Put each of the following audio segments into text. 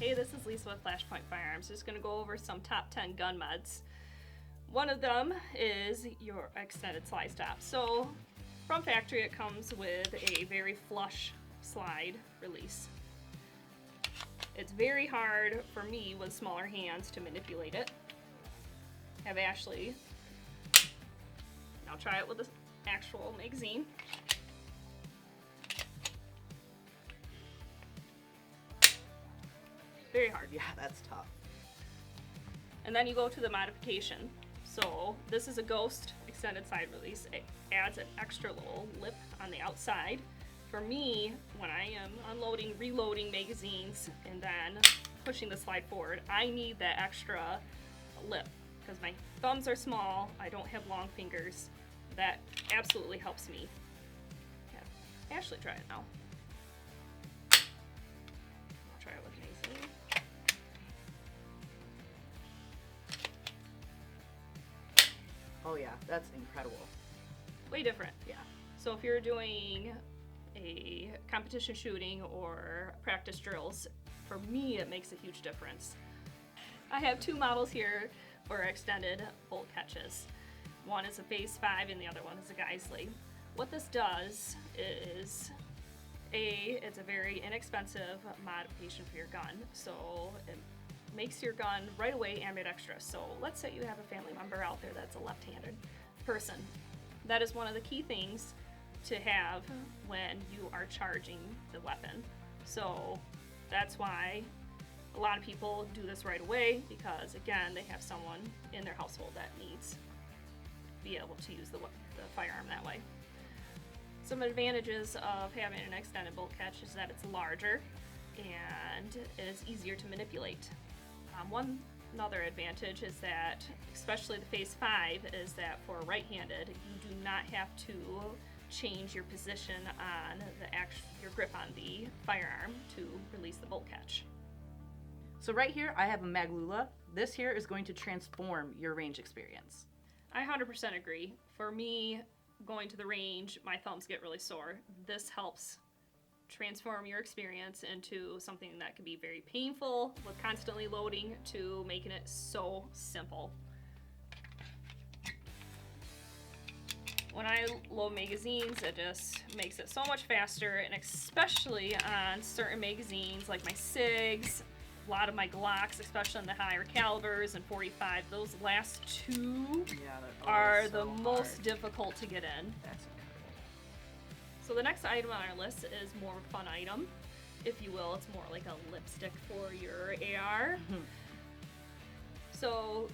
Hey, this is Lisa with Flashpoint Firearms. Just going to go over some top 10 gun mods. One of them is your extended slide stop. So from factory it comes with a very flush slide release. It's very hard for me with smaller hands to manipulate it. Have Ashley now try it with the actual magazine. Very hard. Yeah, that's tough. And then you go to the modification. So this is a Ghost extended side release. It adds an extra little lip on the outside. For me, when I am unloading, reloading magazines, and then pushing the slide forward, I need that extra lip because my thumbs are small, I don't have long fingers. That absolutely helps me. Yeah. Ashley, try it now. I'll try it with Mason. Oh yeah, that's incredible. Way different. Yeah. So if you're doing a competition shooting or practice drills, for me it makes a huge difference. I have two models here for extended bolt catches. One is a Phase 5 and the other one is a Geissele. What this does is, it's a very inexpensive modification for your gun. So it makes your gun right away ambidextrous. So let's say you have a family member out there that's a left-handed person. That is one of the key things to have when you are charging the weapon. So that's why a lot of people do this right away, because again, they have someone in their household that needs to be able to use the firearm that way. Some advantages of having an extended bolt catch is that it's larger and it is easier to manipulate. Another advantage is that, especially the Phase 5, is that for right-handed, you do not have to change your position on your grip on the firearm to release the bolt catch. So right here, I have a Maglula. This here is going to transform your range experience. I 100% agree. For me, going to the range, my thumbs get really sore. This helps transform your experience into something that can be very painful with constantly loading to making it so simple. When I load magazines, it just makes it so much faster, and especially on certain magazines like my SIGs, a lot of my Glocks, especially in the higher calibers and 45, those last two are so the most hard. difficult to get in. That's incredible. So the next item on our list is more of a fun item, if you will. It's more like a lipstick for your AR. So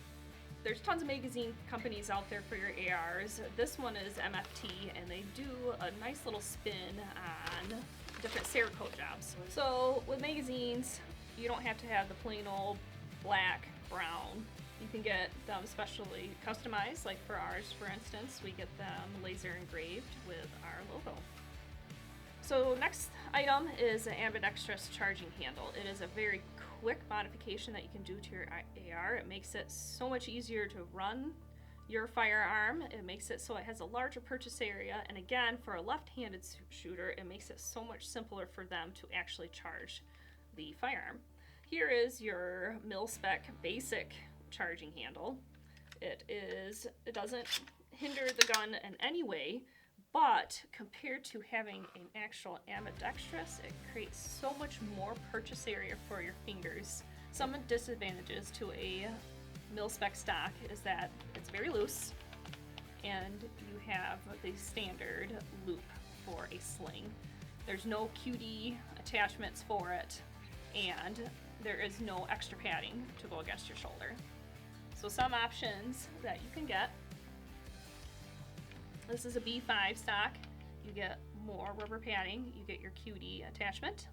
there's tons of magazine companies out there for your ARs. This one is MFT, and they do a nice little spin on different Cerakote jobs. So with magazines, you don't have to have the plain old black, brown. You can get them specially customized, like for ours, for instance, we get them laser engraved with our logo. So next item is an ambidextrous charging handle. It is a very quick modification that you can do to your AR. It makes it so much easier to run your firearm. It makes it so it has a larger purchase area, and again, for a left-handed shooter, it makes it so much simpler for them to actually charge the firearm. Here is your mil-spec basic charging handle. It doesn't hinder the gun in any way, but compared to having an actual ambidextrous, it creates so much more purchase area for your fingers. Some disadvantages to a mil-spec stock is that it's very loose, and you have the standard loop for a sling. There's no QD attachments for it, and there is no extra padding to go against your shoulder. So some options that you can get. This is a B5 stock. You get more rubber padding, you get your QD attachment,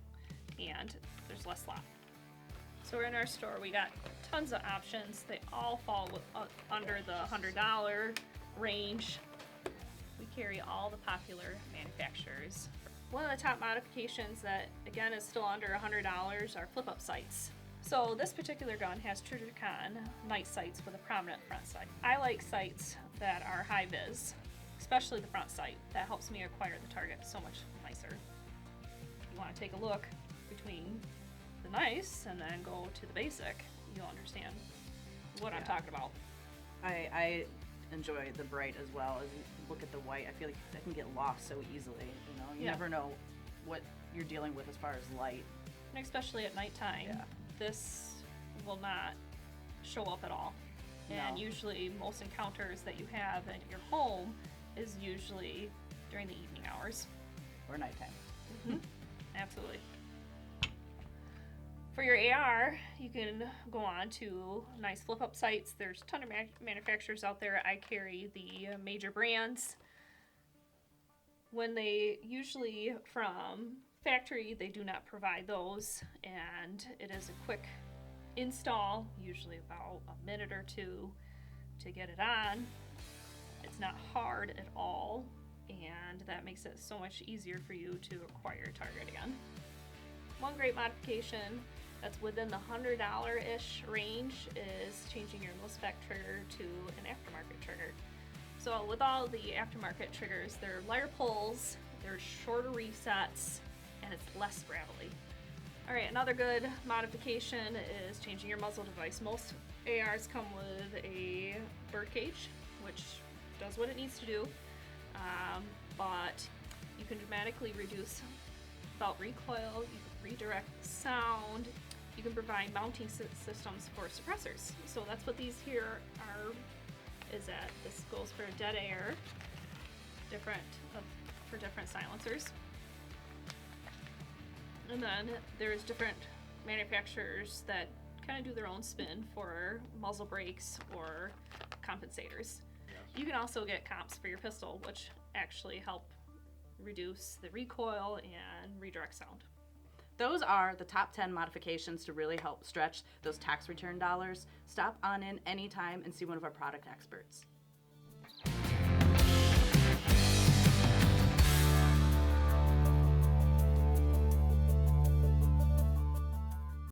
and there's less slop. So in our store we got tons of options. They all fall under the $100 range. We carry all the popular manufacturers. One of the top modifications that, again, is still under $100 are flip-up sights. So this particular gun has Trijicon night sights with a prominent front sight. I like sights that are high vis, especially the front sight. That helps me acquire the target so much nicer. You want to take a look between the the nice and then go to the basic, you'll understand what I'm Yeah. talking about. I enjoy the bright as well. As you look at the white, I feel like that can get lost so easily. You Yeah. never know what you're dealing with as far as light. And especially at nighttime, Yeah. this will not show up at all. And No. usually most encounters that you have in your home is usually during the evening hours. Or nighttime. Absolutely. For your AR, you can go on to nice flip up sites. There's a ton of manufacturers out there. I carry the major brands. When they usually from factory, they do not provide those, and it is a quick install, usually about a minute or two to get it on. It's not hard at all, and that makes it so much easier for you to acquire a target again. One great modification that's within the $100-ish range is changing your low-spec trigger to an aftermarket trigger. So with all the aftermarket triggers, they're lighter pulls, they're shorter resets, and it's less gravelly. Alright, another good modification is changing your muzzle device. Most ARs come with a bird cage, which does what it needs to do, but you can dramatically reduce belt recoil, you can redirect sound, you can provide mounting systems for suppressors. So that's what these here are, is that this goes for dead air, for different silencers. And then there's different manufacturers that kind of do their own spin for muzzle brakes or compensators. You can also get comps for your pistol, which actually help reduce the recoil and redirect sound. Those are the top 10 modifications to really help stretch those tax return dollars. Stop on in anytime and see one of our product experts.